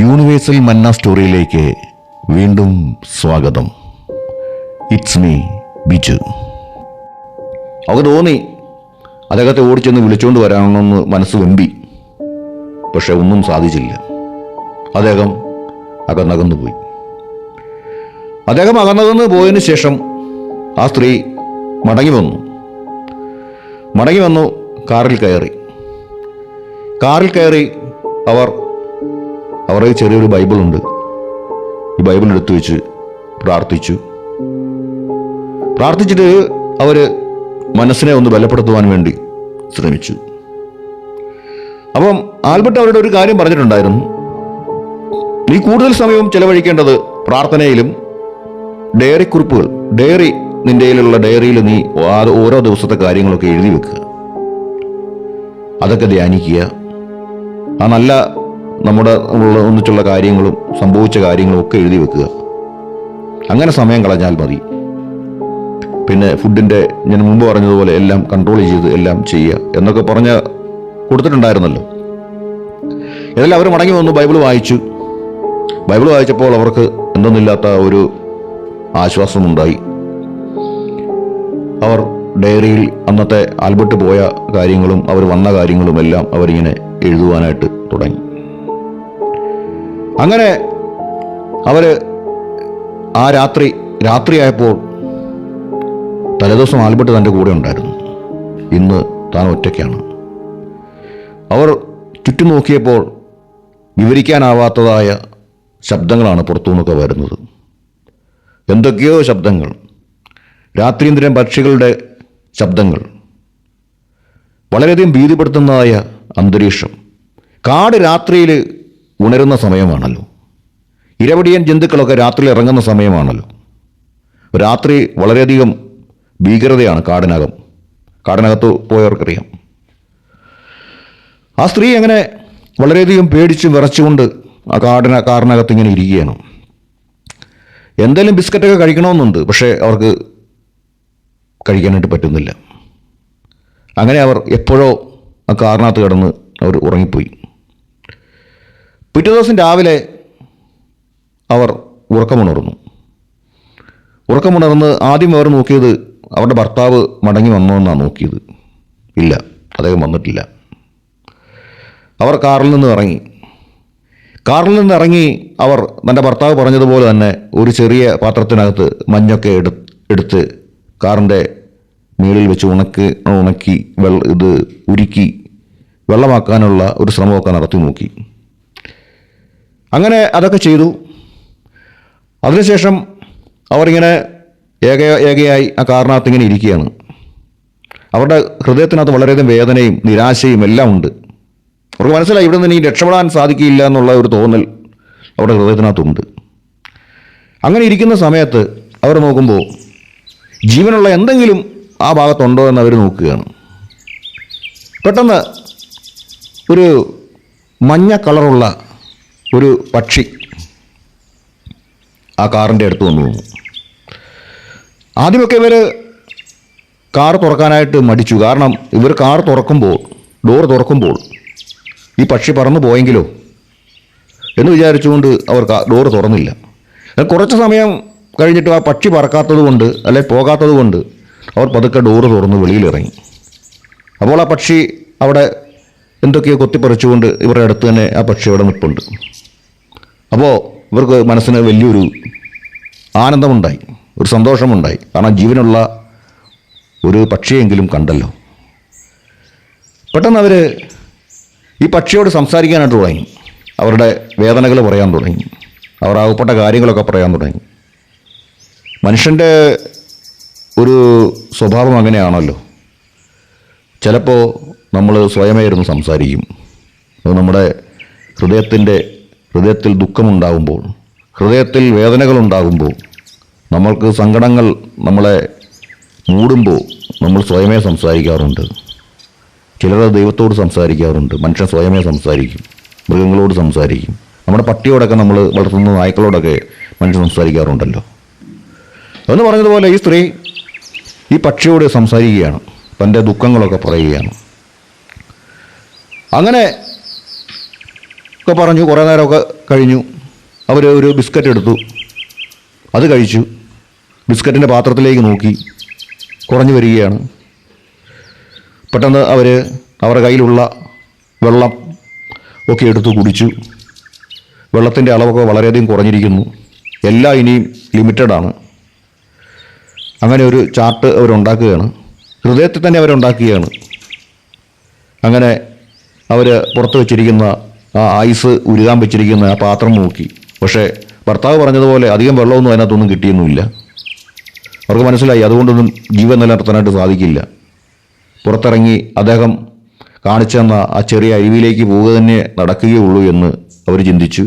Universal മന്ന സ്റ്റോറിയിലേക്ക് വീണ്ടും സ്വാഗതം. It's me Biju. അവർക്ക് തോന്നി അദ്ദേഹത്തെ ഓടിച്ചെന്ന് വിളിച്ചുകൊണ്ട് വരാമെന്ന് മനസ്സ് വെമ്പി. പക്ഷെ ഒന്നും സാധിച്ചില്ല. അദ്ദേഹം അകന്നകന്നു പോയി. അദ്ദേഹം അകന്നകന്ന് പോയതിനു ശേഷം ആ സ്ത്രീ മടങ്ങി വന്നു കാറിൽ കയറി അവരുടെ ചെറിയൊരു ബൈബിളുണ്ട്. ഈ ബൈബിൾ എടുത്തു വെച്ച് പ്രാർത്ഥിച്ചിട്ട് അവര് മനസ്സിനെ ഒന്ന് ബലപ്പെടുത്തുവാൻ വേണ്ടി ശ്രമിച്ചു. അപ്പം ആൽബർട്ട് അവരുടെ ഒരു കാര്യം പറഞ്ഞിട്ടുണ്ടായിരുന്നു. നീ കൂടുതൽ സമയവും ചെലവഴിക്കേണ്ടത് പ്രാർത്ഥനയിലും ഡയറി നിന്റെ കയ്യിലുള്ള ഡയറിയിൽ നീ ഓരോ ദിവസത്തെ കാര്യങ്ങളൊക്കെ എഴുതി വെക്കുക, അതൊക്കെ ധ്യാനിക്കുക. ആ നല്ല നമ്മുടെ ഒന്നിച്ചുള്ള കാര്യങ്ങളും സംഭവിച്ച കാര്യങ്ങളും ഒക്കെ എഴുതി വെക്കുക. അങ്ങനെ സമയം കളഞ്ഞാൽ മതി. പിന്നെ ഫുഡിൻ്റെ ഞാൻ മുമ്പ് പറഞ്ഞതുപോലെ എല്ലാം കൺട്രോൾ ചെയ്ത് എല്ലാം ചെയ്യുക എന്നൊക്കെ പറഞ്ഞ് കൊടുത്തിട്ടുണ്ടായിരുന്നല്ലോ. ഇതെല്ലാം അവർ മടങ്ങി വന്നു. ബൈബിൾ വായിച്ചപ്പോൾ അവർക്ക് എന്തെന്നില്ലാത്ത ഒരു ആശ്വാസമുണ്ടായി. അവർ ഡയറിയിൽ അന്നത്തെ ആൽബർട്ട് പോയ കാര്യങ്ങളും അവർ വന്ന കാര്യങ്ങളും എല്ലാം അവരിങ്ങനെ എഴുതുവാനായിട്ട് തുടങ്ങി. അങ്ങനെ അവർ ആ രാത്രിയായപ്പോൾ തലേദിവസം ആൽബർട്ട് തൻ്റെ കൂടെ ഉണ്ടായിരുന്നു. ഇന്ന് താൻ ഒറ്റയ്ക്കാണ്. അവർ ചുറ്റും നോക്കിയപ്പോൾ വിവരിക്കാനാവാത്തതായ ശബ്ദങ്ങളാണ് പുറത്തുനിന്നൊക്കെ വരുന്നത്. എന്തൊക്കെയോ ശബ്ദങ്ങൾ, രാത്രിയിന്ദ്രൻ പക്ഷികളുടെ ശബ്ദങ്ങൾ, വളരെയധികം ഭീതിപ്പെടുത്തുന്നതായ അന്തരീക്ഷം. കാട് രാത്രിയിൽ ഉണരുന്ന സമയമാണല്ലോ. ഇരവടിയൻ ജന്തുക്കളൊക്കെ രാത്രിയിൽ ഇറങ്ങുന്ന സമയമാണല്ലോ. രാത്രി വളരെയധികം ഭീകരതയാണ് കാടിനകത്ത് പോയവർക്കറിയാം. ആ സ്ത്രീ അങ്ങനെ വളരെയധികം പേടിച്ച് വിറച്ചുകൊണ്ട് ആ കാടിനകത്ത് ഇങ്ങനെ ഇരിക്കുകയാണ്. എന്തെങ്കിലും ബിസ്ക്കറ്റൊക്കെ കഴിക്കണമെന്നുണ്ട്, പക്ഷേ അവർക്ക് കഴിക്കാനായിട്ട് പറ്റുന്നില്ല. അങ്ങനെ അവർ എപ്പോഴോ ആ കാറിനകത്ത് കിടന്ന് അവർ ഉറങ്ങിപ്പോയി. പിറ്റേ ദിവസം രാവിലെ അവർ ഉറക്കമുണർന്ന് ആദ്യം അവർ നോക്കിയത് അവരുടെ ഭർത്താവ് മടങ്ങി വന്നോ എന്നാണ് നോക്കിയത്. ഇല്ല, അദ്ദേഹം വന്നിട്ടില്ല. അവർ കാറിൽ നിന്ന് ഇറങ്ങി അവർ തൻ്റെ ഭർത്താവ് പറഞ്ഞതുപോലെ തന്നെ ഒരു ചെറിയ പാത്രത്തിനകത്ത് മഞ്ഞൊക്കെ എടുത്ത് കാറിൻ്റെ മുകളിൽ വെച്ച് ഉണക്കി ഉരുക്കി വെള്ളമാക്കാനുള്ള ഒരു ശ്രമമൊക്കെ നടത്തി നോക്കി. അങ്ങനെ അതൊക്കെ ചെയ്തു. അതിനുശേഷം അവരിങ്ങനെ ഏകയായി ആ കാറിനകത്ത് ഇങ്ങനെ ഇരിക്കുകയാണ്. അവരുടെ ഹൃദയത്തിനകത്ത് വളരെയധികം വേദനയും നിരാശയും എല്ലാം ഉണ്ട്. അവർക്ക് മനസ്സിലായി ഇവിടെ നിന്ന് ഇനി രക്ഷപ്പെടാൻ സാധിക്കില്ല എന്നുള്ള ഒരു തോന്നൽ അവരുടെ ഹൃദയത്തിനകത്തുണ്ട്. അങ്ങനെ ഇരിക്കുന്ന സമയത്ത് അവർ നോക്കുമ്പോൾ ജീവനുള്ള എന്തെങ്കിലും ആ ഭാഗത്തുണ്ടോ എന്ന് അവർ നോക്കുകയാണ്. പെട്ടെന്ന് ഒരു മഞ്ഞ കളറുള്ള ഒരു പക്ഷി ആ കാറിൻ്റെ അടുത്ത് വന്നു. ആദ്യമൊക്കെ ഇവർ കാർ തുറക്കാനായിട്ട് മടിച്ചു. കാരണം ഇവർ കാർ ഡോർ തുറക്കുമ്പോൾ ഈ പക്ഷി പറന്നു പോയെങ്കിലോ എന്ന് വിചാരിച്ചുകൊണ്ട് അവർ ഡോറ് തുറന്നില്ല. കുറച്ച് സമയം കഴിഞ്ഞിട്ട് ആ പക്ഷി പറക്കാത്തത് കൊണ്ട് പോകാത്തത് കൊണ്ട് അവർ പതുക്കെ ഡോറ് തുറന്ന് വെളിയിലിറങ്ങി. അപ്പോൾ ആ പക്ഷി അവിടെ എന്തൊക്കെയോ കൊത്തിപ്പറിച്ചുകൊണ്ട് ഇവരുടെ അടുത്ത് തന്നെ ആ പക്ഷി അവിടെ നിൽപ്പുണ്ട്. അപ്പോൾ ഇവർക്ക് മനസ്സിന് വലിയൊരു ആനന്ദമുണ്ടായി, ഒരു സന്തോഷമുണ്ടായി. കാരണം ജീവനുള്ള ഒരു പക്ഷിയെങ്കിലും കണ്ടല്ലോ. പെട്ടെന്ന് അവർ ഈ പക്ഷിയോട് സംസാരിക്കാനായിട്ട് തുടങ്ങി. അവരുടെ വേദനകൾ പറയാൻ തുടങ്ങി. അവർ ആകപ്പെട്ട കാര്യങ്ങളൊക്കെ പറയാൻ തുടങ്ങി. മനുഷ്യൻ്റെ ഒരു സ്വഭാവം അങ്ങനെയാണല്ലോ. ചിലപ്പോൾ നമ്മൾ സ്വയമേ ഇരുന്ന് സംസാരിക്കും. അത് നമ്മുടെ ഹൃദയത്തിൽ ദുഃഖമുണ്ടാകുമ്പോൾ, ഹൃദയത്തിൽ വേദനകളുണ്ടാകുമ്പോൾ, നമ്മൾക്ക് സങ്കടങ്ങൾ നമ്മളെ മൂടുമ്പോൾ നമ്മൾ സ്വയമേ സംസാരിക്കാറുണ്ട്. ചിലർ ദൈവത്തോട് സംസാരിക്കാറുണ്ട്. മനുഷ്യൻ സ്വയമേ സംസാരിക്കും, മൃഗങ്ങളോട് സംസാരിക്കും. നമ്മുടെ പട്ടിയോടൊക്കെ, നമ്മൾ വളർത്തുന്ന നായ്ക്കളോടൊക്കെ മനുഷ്യൻ സംസാരിക്കാറുണ്ടല്ലോ. എന്ന് പറഞ്ഞതുപോലെ ഈ സ്ത്രീ ഈ പക്ഷിയോട് സംസാരിക്കുകയാണ്, തൻ്റെ ദുഃഖങ്ങളൊക്കെ പറയുകയാണ്. അങ്ങനെ ഒക്കെ പറഞ്ഞു. കുറേ നേരമൊക്കെ കഴിഞ്ഞു. അവർ ഒരു ബിസ്ക്കറ്റ് എടുത്തു, അത് കഴിച്ചു. ബിസ്ക്കറ്റിൻ്റെ പാത്രത്തിലേക്ക് നോക്കി, കുറഞ്ഞു വരികയാണ്. പെട്ടെന്ന് അവർ അവരുടെ കയ്യിലുള്ള വെള്ളം ഒക്കെ എടുത്തു കുടിച്ചു. വെള്ളത്തിൻ്റെ അളവൊക്കെ വളരെയധികം കുറഞ്ഞിരിക്കുന്നു. എല്ലാം ഇനിയും ലിമിറ്റഡാണ്. അങ്ങനെ ഒരു ചാർട്ട് അവരുണ്ടാക്കുകയാണ്. ഹൃദയത്തിൽ തന്നെ അവരുണ്ടാക്കുകയാണ്. അങ്ങനെ അവർ പുറത്ത് വെച്ചിരിക്കുന്ന ആ ഐസ് ഉരുകാൻ വെച്ചിരിക്കുന്ന ആ പാത്രം നോക്കി. പക്ഷേ ഭർത്താവ് പറഞ്ഞതുപോലെ അധികം വെള്ളമൊന്നും അതിനകത്തൊന്നും കിട്ടിയൊന്നുമില്ല. അവർക്ക് മനസ്സിലായി അതുകൊണ്ടൊന്നും ജീവൻ നിലനിർത്താനായിട്ട് സാധിക്കില്ല. പുറത്തിറങ്ങി അദ്ദേഹം കാണിച്ചു തന്ന ആ ചെറിയ അരുവിയിലേക്ക് പോവുക തന്നെ നടക്കുകയുള്ളൂ എന്ന് അവർ ചിന്തിച്ചു.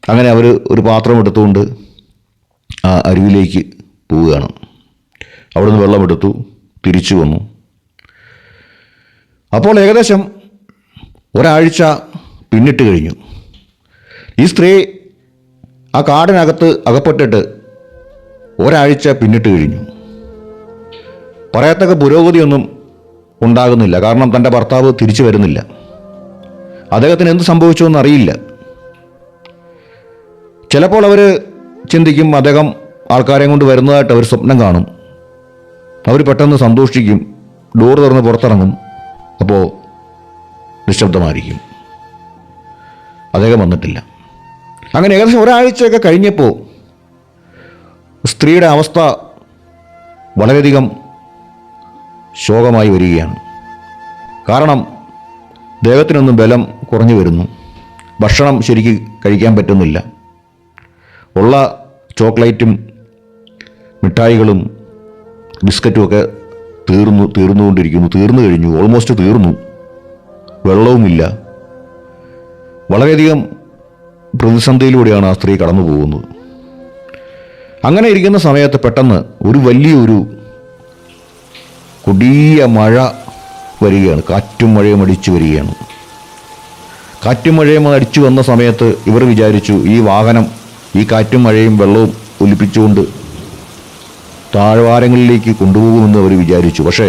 അങ്ങനെ അവർ ഒരു പാത്രം എടുത്തുകൊണ്ട് ആ അരുവിലേക്ക് പോവുകയാണ്. അവിടുന്ന് വെള്ളമെടുത്തു, തിരിച്ചു വന്നു. അപ്പോൾ ഏകദേശം ഒരാഴ്ച പിന്നിട്ട് കഴിഞ്ഞു. ഈ സ്ത്രീ ആ കാടിനകത്ത് അകപ്പെട്ടിട്ട് ഒരാഴ്ച പിന്നിട്ട് കഴിഞ്ഞു. പറയത്തക്ക പുരോഗതിയൊന്നും ഉണ്ടാകുന്നില്ല. കാരണം തൻ്റെ ഭർത്താവ് തിരിച്ചു വരുന്നില്ല. അദ്ദേഹത്തിന് എന്ത് സംഭവിച്ചുവെന്ന് അറിയില്ല. ചിലപ്പോൾ അവർ ചിന്തിക്കും അദ്ദേഹം ആൾക്കാരെ കൊണ്ട് വരുന്നതായിട്ട് അവർ സ്വപ്നം കാണും. അവർ പെട്ടെന്ന് സന്തോഷിക്കും, ഡോർ തുറന്ന് പുറത്തിറങ്ങും. അപ്പോൾ നിശബ്ദമായിരിക്കും. അദ്ദേഹം വന്നിട്ടില്ല. അങ്ങനെ ഏകദേശം ഒരാഴ്ചയൊക്കെ കഴിഞ്ഞപ്പോൾ സ്ത്രീയുടെ അവസ്ഥ വളരെയധികം ശോകമായി വരികയാണ്. കാരണം ദേഹത്തിനൊന്നും ബലം കുറഞ്ഞു വരുന്നു. ഭക്ഷണം ശരിക്ക് കഴിക്കാൻ പറ്റുന്നില്ല. ഉള്ള ചോക്ലേറ്റും മിഠായികളും ബിസ്ക്കറ്റും ഒക്കെ തീർന്നുകൊണ്ടിരിക്കുന്നു. തീർന്നു കഴിഞ്ഞു, ഓൾമോസ്റ്റ് തീർന്നു. വെള്ളവുമില്ല. വളരെയധികം പ്രതിസന്ധിയിലൂടെയാണ് ആ സ്ത്രീ കടന്നു പോകുന്നത്. അങ്ങനെ ഇരിക്കുന്ന സമയത്ത് പെട്ടെന്ന് ഒരു വലിയൊരു കൊടിയ മഴ വരികയാണ്. കാറ്റും മഴയും അടിച്ചു വരികയാണ്. കാറ്റും മഴയും അടിച്ചു വന്ന സമയത്ത് ഇവർ വിചാരിച്ചു ഈ വാഹനം ഈ കാറ്റും മഴയും വെള്ളവും ഒലിപ്പിച്ചുകൊണ്ട് താഴ്വാരങ്ങളിലേക്ക് കൊണ്ടുപോകുമെന്ന് അവർ വിചാരിച്ചു. പക്ഷേ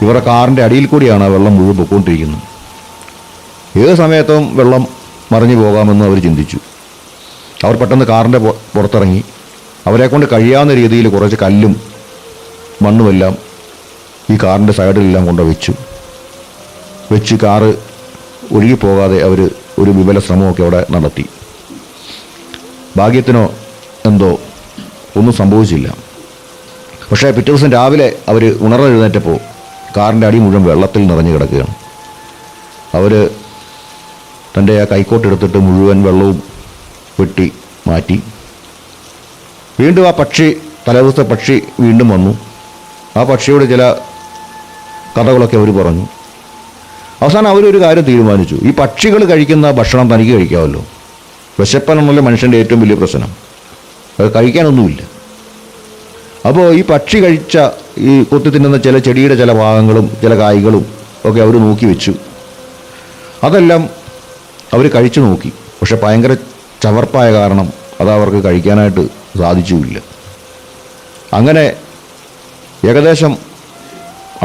ഇവരുടെ കാറിൻ്റെ അടിയിൽ കൂടിയാണ് ആ വെള്ളം മുഴുവൻ പൊയ്ക്കൊണ്ടിരിക്കുന്നത്. ഏത് സമയത്തും വെള്ളം മറിഞ്ഞു പോകാമെന്ന് അവർ ചിന്തിച്ചു. അവർ പെട്ടെന്ന് കാറിൻ്റെ പുറത്തിറങ്ങി അവരെക്കൊണ്ട് കഴിയാവുന്ന രീതിയിൽ കുറച്ച് കല്ലും മണ്ണുമെല്ലാം ഈ കാറിൻ്റെ സൈഡിലെല്ലാം കൊണ്ട് വെച്ച് കാറ് ഒഴുകിപ്പോകാതെ അവർ ഒരു വിപുല ശ്രമമൊക്കെ അവിടെ നടത്തി. ഭാഗ്യത്തിനോ എന്തോ ഒന്നും സംഭവിച്ചില്ല. പക്ഷേ പിറ്റേ ദിവസം രാവിലെ അവർ ഉണർന്നെഴുന്നേറ്റപ്പോൾ കാറിൻ്റെ അടി മുഴുവൻ വെള്ളത്തിൽ നിറഞ്ഞു കിടക്കുകയാണ്. അവർ തൻ്റെ ആ കൈക്കോട്ട് എടുത്തിട്ട് മുഴുവൻ വെള്ളവും വെട്ടി മാറ്റി. വീണ്ടും ആ തലേദിവസത്തെ പക്ഷി വീണ്ടും വന്നു. ആ പക്ഷിയോട് ചില കഥകളൊക്കെ അവർ പറഞ്ഞു. അവസാനം അവരൊരു കാര്യം തീരുമാനിച്ചു. ഈ പക്ഷികൾ കഴിക്കുന്ന ഭക്ഷണം തനിക്ക് കഴിക്കാമല്ലോ. വിശപ്പനെന്നുള്ള മനുഷ്യൻ്റെ ഏറ്റവും വലിയ പ്രശ്നം. അത് കഴിക്കാനൊന്നുമില്ല. അപ്പോൾ ഈ പക്ഷി കഴിച്ച ഈ കൊത്തി തിന്നുന്ന ചില ചെടിയുടെ ചില ഭാഗങ്ങളും ചില കായ്കളും ഒക്കെ അവർ നോക്കി വെച്ചു. അതെല്ലാം അവർ കഴിച്ചു നോക്കി. പക്ഷെ ഭയങ്കര ചവർപ്പായ കാരണം അത് അവർക്ക് കഴിക്കാനായിട്ട് സാധിച്ചുമില്ല. അങ്ങനെ ഏകദേശം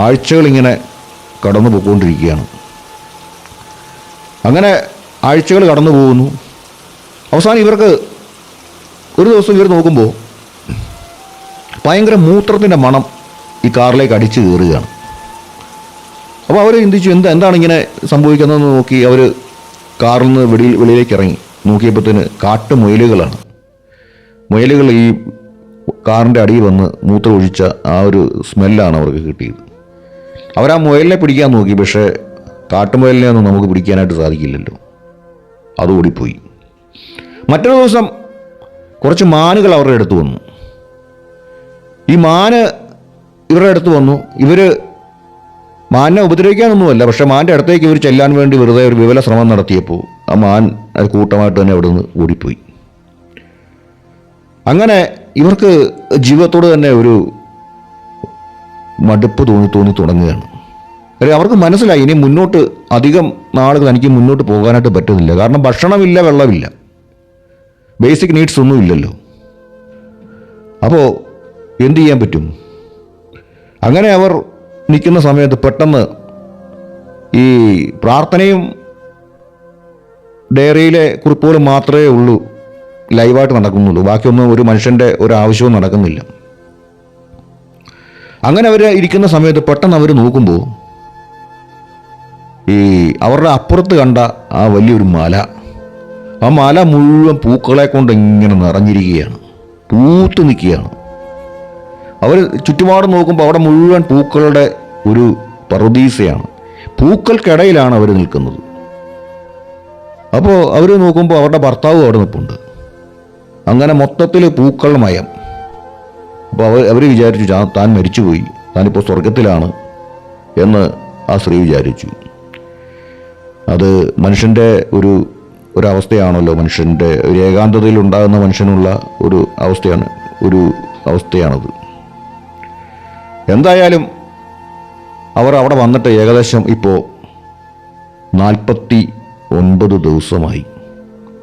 ആഴ്ചകളിങ്ങനെ കടന്നു പോയിക്കൊണ്ടിരിക്കുകയാണ്. അങ്ങനെ ആഴ്ചകൾ കടന്നു പോകുന്നു. അവസാനം ഇവർക്ക് ഒരു ദിവസം ഇവർ നോക്കുമ്പോൾ ഭയങ്കര മൂത്രത്തിൻ്റെ മണം ഈ കാറിലേക്ക് അടിച്ചു കയറുകയാണ്. അപ്പോൾ അവർ ചിന്തിച്ചു എന്താണ് ഇങ്ങനെ സംഭവിക്കുന്നതെന്ന് നോക്കി അവർ കാറിൽ നിന്ന് വെളിയിലേക്ക് ഇറങ്ങി നോക്കിയപ്പോഴത്തേന് കാട്ടുമുയലുകളാണ്. മുയലുകൾ ഈ കാറിൻ്റെ അടിയിൽ വന്ന് മൂത്രം ഒഴിച്ച ആ ഒരു സ്മെല്ലാണ് അവർക്ക് കിട്ടിയത്. അവരാ മുയലിനെ പിടിക്കാൻ നോക്കി. പക്ഷേ കാട്ടുമുയലിനെ ഒന്നും നമുക്ക് പിടിക്കാനായിട്ട് സാധിക്കില്ലല്ലോ. അത് ഓടിപ്പോയി. മറ്റൊരു ദിവസം കുറച്ച് മാനുകൾ അവരുടെ അടുത്ത് വന്നു. ഈ മാന് ഇവരുടെ അടുത്ത് വന്നു. ഇവർ മാനിനെ ഉപദ്രവിക്കാനൊന്നുമല്ല, പക്ഷെ മാൻ്റെ അടുത്തേക്ക് ഇവർ ചെല്ലാൻ വേണ്ടി വെറുതെ ഒരു വിപുല ശ്രമം നടത്തിയപ്പോൾ ആ മാൻ കൂട്ടമായിട്ട് തന്നെ അവിടെ നിന്ന് ഓടിപ്പോയി. അങ്ങനെ ഇവർക്ക് ജീവിതത്തോട് തന്നെ ഒരു മടുപ്പ് തോന്നി തുടങ്ങുകയാണ്. അവർക്ക് മനസ്സിലായി ഇനി മുന്നോട്ട് അധികം നാളുകൾ തനിക്ക് മുന്നോട്ട് പോകാനായിട്ട് പറ്റുന്നില്ല. കാരണം ഭക്ഷണമില്ല, വെള്ളമില്ല, ബേസിക് നീഡ്സ് ഒന്നും ഇല്ലല്ലോ. അപ്പോൾ എന്തു ചെയ്യാൻ പറ്റും? അങ്ങനെ അവർ നിൽക്കുന്ന സമയത്ത് പെട്ടെന്ന് ഈ പ്രാർത്ഥനയും ഡയറിയിലെ കുറിപ്പുകൾ മാത്രമേ ഉള്ളൂ ലൈവായിട്ട് നടക്കുന്നുള്ളൂ. ബാക്കിയൊന്നും ഒരു മനുഷ്യൻ്റെ ഒരു ആവശ്യവും നടക്കുന്നില്ല. അങ്ങനെ അവർ ഇരിക്കുന്ന സമയത്ത് പെട്ടെന്ന് അവർ നോക്കുമ്പോൾ ഈ അവരുടെ അപ്പുറത്ത് കണ്ട ആ വലിയൊരു മല, ആ മല മുഴുവൻ പൂക്കളെ കൊണ്ട് ഇങ്ങനെ നിറഞ്ഞിരിക്കുകയാണ്, പൂത്ത് നിൽക്കുകയാണ്. അവർ ചുറ്റുപാട് നോക്കുമ്പോൾ അവിടെ മുഴുവൻ പൂക്കളുടെ ഒരു പറുദീസയാണ്. പൂക്കൾക്കിടയിലാണ് അവർ നിൽക്കുന്നത്. അപ്പോൾ അവർ നോക്കുമ്പോൾ അവരുടെ ഭർത്താവ് അവിടെ നിൽപ്പുണ്ട്. അങ്ങനെ മൊത്തത്തിൽ പൂക്കൾ മയം. അപ്പോൾ അവർ വിചാരിച്ചു താൻ മരിച്ചുപോയി, താനിപ്പോൾ സ്വർഗത്തിലാണ് എന്ന് ആ സ്ത്രീ വിചാരിച്ചു. അത് മനുഷ്യൻ്റെ ഒരവസ്ഥയാണല്ലോ. മനുഷ്യൻ്റെ ഒരു ഏകാന്തതയിൽ ഉണ്ടാകുന്ന മനുഷ്യനുള്ള ഒരു അവസ്ഥയാണത്. എന്തായാലും അവർ അവിടെ വന്നിട്ട് ഏകദേശം ഇപ്പോൾ 49 ദിവസമായി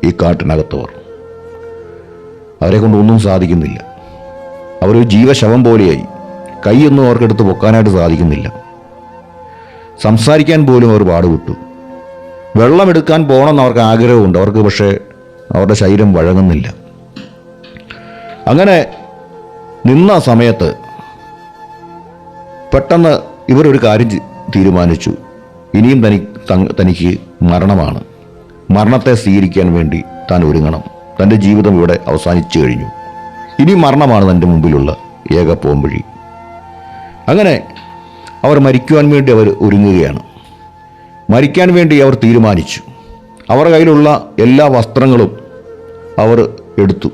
ഈ കാട്ടിനകത്തവർ. അവരെ കൊണ്ട് ഒന്നും സാധിക്കുന്നില്ല. അവരൊരു ജീവശവം പോലെയായി. കൈയൊന്നും അവർക്കെടുത്ത് പൊക്കാനായിട്ട് സാധിക്കുന്നില്ല. സംസാരിക്കാൻ പോലും അവർ പാടുവിട്ടു. വെള്ളമെടുക്കാൻ പോകണമെന്ന് അവർക്ക് ആഗ്രഹമുണ്ട്, അവർക്ക് പക്ഷേ അവരുടെ ശരീരം വഴങ്ങുന്നില്ല. അങ്ങനെ നിന്ന സമയത്ത് പെട്ടെന്ന് ഇവരൊരു കാര്യം തീരുമാനിച്ചു. ഇനിയും തനിക്ക് മരണമാണ്. മരണത്തെ സ്വീകരിക്കാൻ വേണ്ടി താൻ ഒരുങ്ങണം. തൻ്റെ ജീവിതം ഇവിടെ അവസാനിച്ചു കഴിഞ്ഞു. ഇനി മരണമാണ് തൻ്റെ മുമ്പിലുള്ള ഏക പോംവഴി. അങ്ങനെ അവർ മരിക്കുവാൻ വേണ്ടി അവർ ഒരുങ്ങുകയാണ്. മരിക്കാൻ വേണ്ടി അവർ തീരുമാനിച്ചു. അവരുടെ കയ്യിലുള്ള എല്ലാ വസ്ത്രങ്ങളും അവർ എടുത്തു,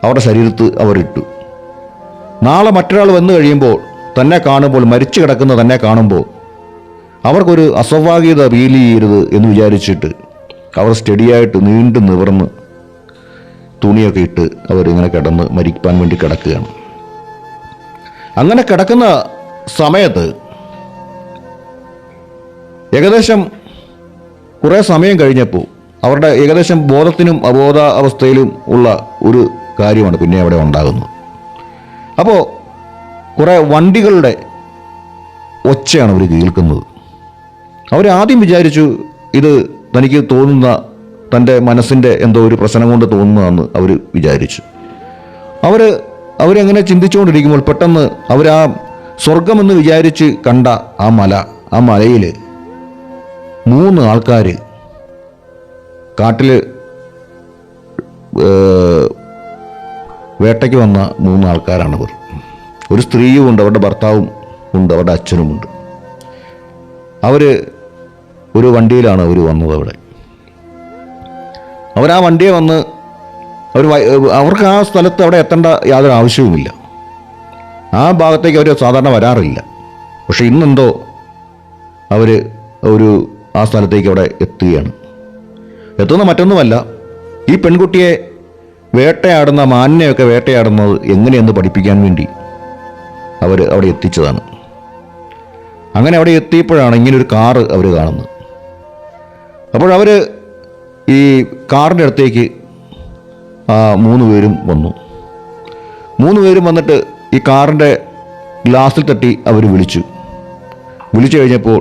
അവരുടെ ശരീരത്ത് അവർ ഇട്ടു. നാളെ മറ്റൊരാൾ വന്നു കഴിയുമ്പോൾ തന്നെ കാണുമ്പോൾ, മരിച്ചു കിടക്കുന്ന തന്നെ കാണുമ്പോൾ അവർക്കൊരു അസ്വാഭാവികത ഫീൽ ചെയ്യരുത് എന്ന് വിചാരിച്ചിട്ട് അവർ സ്റ്റഡിയായിട്ട് നീണ്ടു നിവർന്ന് തുണിയൊക്കെ ഇട്ട് അവരിങ്ങനെ കിടന്ന് മരിക്കാൻ വേണ്ടി കിടക്കുകയാണ്. അങ്ങനെ കിടക്കുന്ന സമയത്ത് ഏകദേശം കുറേ സമയം കഴിഞ്ഞപ്പോൾ അവരുടെ ഏകദേശം ബോധത്തിനും അബോധാവസ്ഥയിലും ഉള്ള ഒരു കാര്യമാണ് പിന്നെ അവിടെ ഉണ്ടാകുന്നത്. അപ്പോൾ കുറേ വണ്ടികളുടെ ഒച്ചയാണ് അവർ കേൾക്കുന്നത്. അവരാദ്യം വിചാരിച്ചു ഇത് തനിക്ക് തോന്നുന്ന തൻ്റെ മനസ്സിൻ്റെ എന്തോ ഒരു പ്രശ്നം കൊണ്ട് തോന്നുന്നതെന്ന് അവർ വിചാരിച്ചു. അവരെങ്ങനെ ചിന്തിച്ചുകൊണ്ടിരിക്കുമ്പോൾ പെട്ടെന്ന് അവരാ സ്വർഗമെന്ന് വിചാരിച്ച് കണ്ട ആ മലയിൽ 3 ആൾക്കാർ കാട്ടിൽ വേട്ടയ്ക്ക് വന്ന 3 ആൾക്കാരാണവർ. ഒരു സ്ത്രീയും ഉണ്ട്, അവരുടെ ഭർത്താവും ഉണ്ട്, അവരുടെ അച്ഛനുമുണ്ട്. അവർ ഒരു വണ്ടിയിലാണ് അവർ വന്നത്. അവരാ വണ്ടിയെ വന്ന് അവർക്ക് ആ സ്ഥലത്ത് അവിടെ എത്തേണ്ട യാതൊരു ആവശ്യവുമില്ല. ആ ഭാഗത്തേക്ക് അവർ സാധാരണ വരാറില്ല. പക്ഷെ ഇന്നെന്തോ അവർ ആ സ്ഥലത്തേക്ക് അവിടെ എത്തുകയാണ്. എത്തുന്ന മറ്റൊന്നുമല്ല, ഈ പെൺകുട്ടിയെ വേട്ടയാടുന്ന മാനിനെയൊക്കെ വേട്ടയാടുന്നത് എങ്ങനെയെന്ന് പഠിപ്പിക്കാൻ വേണ്ടി അവർ അവിടെ എത്തിച്ചതാണ്. അങ്ങനെ അവിടെ എത്തിയപ്പോഴാണ് ഇങ്ങനൊരു കാറ് അവർ കാണുന്നത്. അപ്പോഴവർ ഈ കാറിൻ്റെ അടുത്തേക്ക് 3 പേരും വന്നു. 3 പേരും വന്നിട്ട് ഈ കാറിൻ്റെ ഗ്ലാസ്സിൽ തട്ടി അവർ വിളിച്ചു കഴിഞ്ഞപ്പോൾ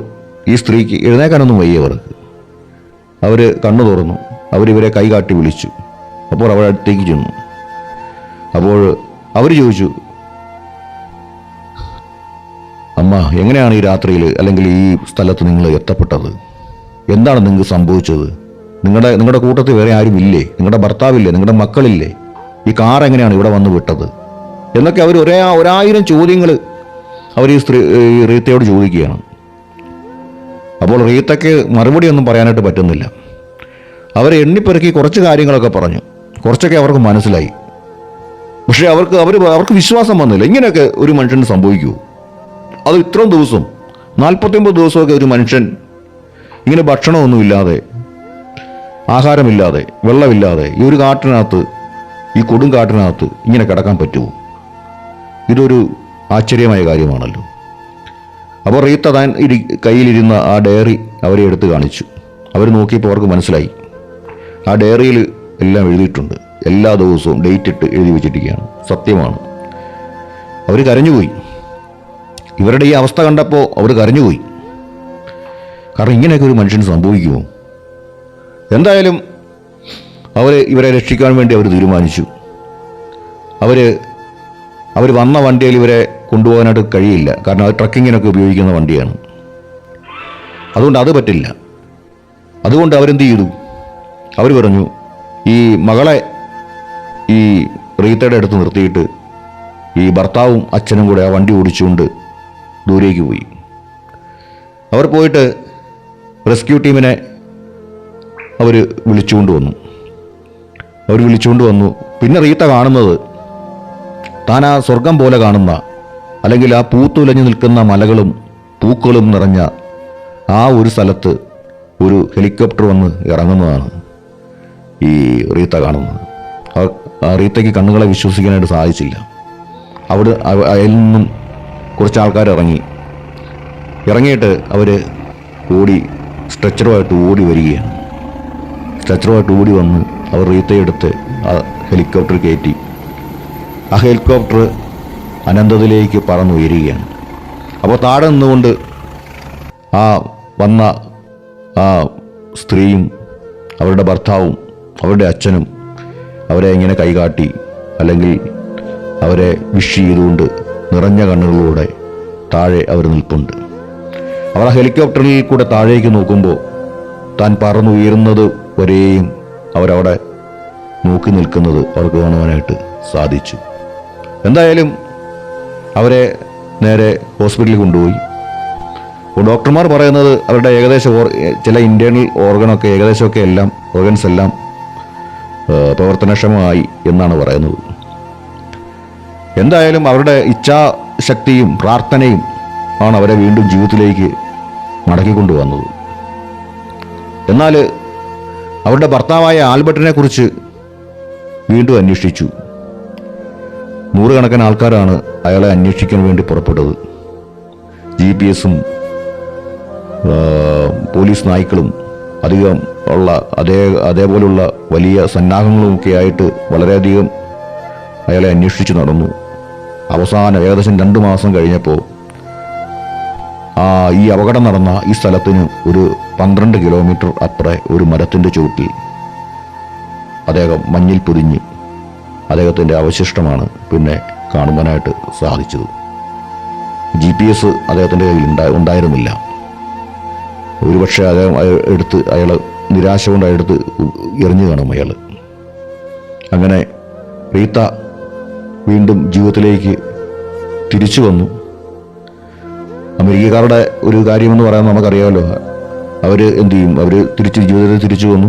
ഈ സ്ത്രീക്ക് എഴുന്നേക്കാനൊന്നും വയ്യ. അവർ കണ്ണു തുറന്നു. അവരിവരെ കൈ കാട്ടി വിളിച്ചു. അപ്പോൾ അവരുടെ അടുത്തേക്ക് ചെന്നു. അപ്പോൾ അവർ ചോദിച്ചു, അമ്മ, എങ്ങനെയാണ് ഈ രാത്രിയിൽ അല്ലെങ്കിൽ ഈ സ്ഥലത്ത് നിങ്ങൾ എത്തപ്പെട്ടത്? എന്താണ് നിങ്ങൾക്ക് സംഭവിച്ചത്? നിങ്ങളുടെ കൂട്ടത്തിൽ വേറെ ആരും ഇല്ലേ? നിങ്ങളുടെ ഭർത്താവില്ലേ? നിങ്ങളുടെ മക്കളില്ലേ? ഈ കാർ എങ്ങനെയാണ് ഇവിടെ വന്ന് വിട്ടത്? എന്നൊക്കെ അവർ 1000 ചോദ്യങ്ങൾ അവർ ഈ റീത്തയോട് ചോദിക്കുകയാണ്. അപ്പോൾ റീത്തയ്ക്ക് മറുപടിയൊന്നും പറയാനായിട്ട് പറ്റുന്നില്ല. അവരെ എണ്ണിപ്പെറുക്കി കുറച്ച് കാര്യങ്ങളൊക്കെ പറഞ്ഞു. കുറച്ചൊക്കെ അവർക്ക് മനസ്സിലായി. പക്ഷേ അവർക്ക് വിശ്വാസം വന്നില്ല. ഇങ്ങനെയൊക്കെ ഒരു മനുഷ്യന് സംഭവിക്കുമോ? അത് ഇത്രയും ദിവസം 49 ദിവസമൊക്കെ ഒരു മനുഷ്യൻ ഇങ്ങനെ ഭക്ഷണമൊന്നുമില്ലാതെ, ആഹാരമില്ലാതെ, വെള്ളമില്ലാതെ ഈ ഒരു കാട്ടിനകത്ത്, ഈ കൊടും കാട്ടിനകത്ത് ഇങ്ങനെ കിടക്കാൻ പറ്റുമോ? ഇതൊരു ആശ്ചര്യമായ കാര്യമാണല്ലോ. അപ്പോൾ റീത്ത താൻ കയ്യിലിരുന്ന ആ ഡയറി അവരെ എടുത്ത് കാണിച്ചു. അവർ നോക്കിയപ്പോൾ അവർക്ക് മനസ്സിലായി, ആ ഡയറിയിൽ എല്ലാം എഴുതിയിട്ടുണ്ട്. എല്ലാ ദിവസവും ഡേറ്റ് ഇട്ട് എഴുതി വെച്ചിരിക്കുകയാണ്. സത്യമാണ്. അവർ കരഞ്ഞുപോയി. ഇവരുടെ ഈ അവസ്ഥ കണ്ടപ്പോൾ അവർ കരഞ്ഞുപോയി. കാരണം ഇങ്ങനെയൊക്കെ ഒരു മനുഷ്യന് സംഭവിക്കുമോ? എന്തായാലും ഇവരെ രക്ഷിക്കാൻ വേണ്ടി അവർ തീരുമാനിച്ചു. അവർ വന്ന വണ്ടിയിൽ ഇവരെ കൊണ്ടുപോകാനായിട്ട് കഴിയില്ല. കാരണം അത് ട്രക്കിങ്ങിനൊക്കെ ഉപയോഗിക്കുന്ന വണ്ടിയാണ്. അതുകൊണ്ട് അത് പറ്റില്ല. അതുകൊണ്ട് അവരെന്ത് ചെയ്തു? അവർ പറഞ്ഞു, ഈ മകളെ ഈ റീത്തയുടെ അടുത്ത് നിർത്തിയിട്ട് ഈ ഭർത്താവും അച്ഛനും കൂടെ ആ വണ്ടി ഓടിച്ചുകൊണ്ട് ദൂരേക്ക് പോയി. അവർ പോയിട്ട് റെസ്ക്യൂ ടീമിനെ അവർ വിളിച്ചുകൊണ്ട് വന്നു. പിന്നെ റീത്ത കാണുന്നത് താൻ ആ സ്വർഗം പോലെ കാണുന്ന, അല്ലെങ്കിൽ ആ പൂത്തുലഞ്ഞു നിൽക്കുന്ന മലകളും പൂക്കളും നിറഞ്ഞ ആ ഒരു സ്ഥലത്ത് ഒരു ഹെലികോപ്റ്റർ വന്ന് ഇറങ്ങുന്നതാണ് ഈ റീത്ത കാണുന്നത്. ആ റീത്തയ്ക്ക് കണ്ണുകളെ വിശ്വസിക്കാനായിട്ട് സാധിച്ചില്ല. അതിൽ നിന്നും കുറച്ച് ആൾക്കാർ ഇറങ്ങിയിട്ട് അവർ സ്ട്രെച്ചറുമായിട്ട് ഓടി വന്ന് അവർ റീത്തയെടുത്ത് ആ ഹെലികോപ്റ്റർ കയറ്റി. ആ ഹെലികോപ്റ്റർ അനന്തതയിലേക്ക് പറന്നുയരുകയാണ്. അപ്പോൾ താഴെ നിന്നുകൊണ്ട് ആ വന്ന ആ സ്ത്രീയും അവരുടെ ഭർത്താവും അവരുടെ അച്ഛനും അവരെ ഇങ്ങനെ കൈകാട്ടി, അല്ലെങ്കിൽ അവരെ വിഷ് ചെയ്തുകൊണ്ട് നിറഞ്ഞ കണ്ണുകളിലൂടെ താഴെ അവർ നിൽപ്പുണ്ട്. അവർ ആ ഹെലികോപ്റ്ററിൽ കൂടെ താഴേക്ക് നോക്കുമ്പോൾ താൻ പറന്നുയരുന്നത് വരെയും അവരവിടെ നോക്കി നിൽക്കുന്നത് അവർക്ക് കാണുവാനായിട്ട് സാധിച്ചു. എന്തായാലും അവരെ നേരെ ഹോസ്പിറ്റലിൽ കൊണ്ടുപോയി. ഡോക്ടർമാർ പറയുന്നത് അവരുടെ ഏകദേശം ചില ഇൻറ്റേർണൽ ഓർഗൻസ് എല്ലാം പ്രവർത്തനക്ഷമമായി എന്നാണ് പറയുന്നത്. എന്തായാലും അവരുടെ ഇച്ഛാശക്തിയും പ്രാർത്ഥനയും ആണ് അവരെ വീണ്ടും ജീവിതത്തിലേക്ക് മടക്കിക്കൊണ്ടുവന്നത്. എന്നാൽ അവരുടെ ഭർത്താവായ ആൽബർട്ടിനെ കുറിച്ച് വീണ്ടും അന്വേഷിച്ചു. നൂറുകണക്കിന് ആൾക്കാരാണ് അയാളെ അന്വേഷിക്കാൻ വേണ്ടി പുറപ്പെട്ടത്. GPS-ഉം പോലീസ് നായ്ക്കളും അധികം ഉള്ള അതേപോലുള്ള വലിയ സന്നാഹങ്ങളുമൊക്കെ ആയിട്ട് വളരെയധികം അയാളെ അന്വേഷിച്ച് നടന്നു. അവസാനം ഏകദേശം 2 മാസം കഴിഞ്ഞപ്പോൾ ഈ അപകടം നടന്ന ഈ സ്ഥലത്തിന് ഒരു 12 കിലോമീറ്റർ അപ്പുറം ഒരു മരത്തിൻ്റെ ചുവട്ടിൽ അദ്ദേഹം മഞ്ഞിൽ പൊതിഞ്ഞ് അദ്ദേഹത്തിൻ്റെ അവശിഷ്ടമാണ് പിന്നെ കാണുവാനായിട്ട് സാധിച്ചത്. GPS അദ്ദേഹത്തിൻ്റെ കയ്യിൽ ഉണ്ടായിരുന്നില്ല. ഒരുപക്ഷെ അയാൾ നിരാശ കൊണ്ട് എടുത്ത് എറിഞ്ഞു കാണും അയാൾ. അങ്ങനെ റീത്ത വീണ്ടും ജീവിതത്തിലേക്ക് തിരിച്ചു വന്നു. അമേരിക്കക്കാരുടെ ഒരു കാര്യമെന്ന് പറയാൻ നമുക്കറിയാമല്ലോ. അവർ എന്തു ചെയ്യും? അവർ ജീവിതത്തിൽ തിരിച്ചു വന്നു,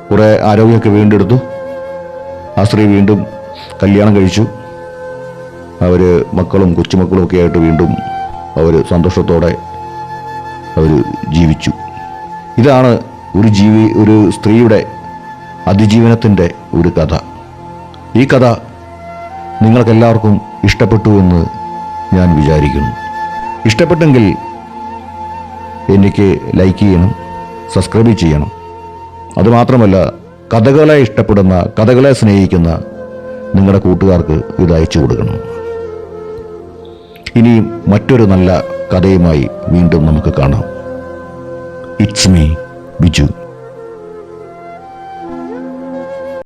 കുറേ ആരോഗ്യമൊക്കെ വീണ്ടെടുത്തു. ആ സ്ത്രീ വീണ്ടും കല്യാണം കഴിച്ചു. അവർ മക്കളും കൊച്ചുമക്കളും ഒക്കെ ആയിട്ട് വീണ്ടും അവർ സന്തോഷത്തോടെ അവർ ജീവിച്ചു. ഇതാണ് ഒരു സ്ത്രീയുടെ അതിജീവനത്തിൻ്റെ ഒരു കഥ. ഈ കഥ നിങ്ങൾക്കെല്ലാവർക്കും ഇഷ്ടപ്പെട്ടു എന്ന് ഞാൻ വിചാരിക്കുന്നു. ഇഷ്ടപ്പെട്ടെങ്കിൽ എനിക്ക് ലൈക്ക് ചെയ്യണം, സബ്സ്ക്രൈബ് ചെയ്യണം. അതുമാത്രമല്ല, കഥകളെ ഇഷ്ടപ്പെടുന്ന, കഥകളെ സ്നേഹിക്കുന്ന നിങ്ങളുടെ കൂട്ടുകാർക്ക് ഇത് അയച്ചു കൊടുക്കണം. ഇനിയും മറ്റൊരു നല്ല കഥയുമായി വീണ്ടും നമുക്ക് കാണാം. It's me Biju.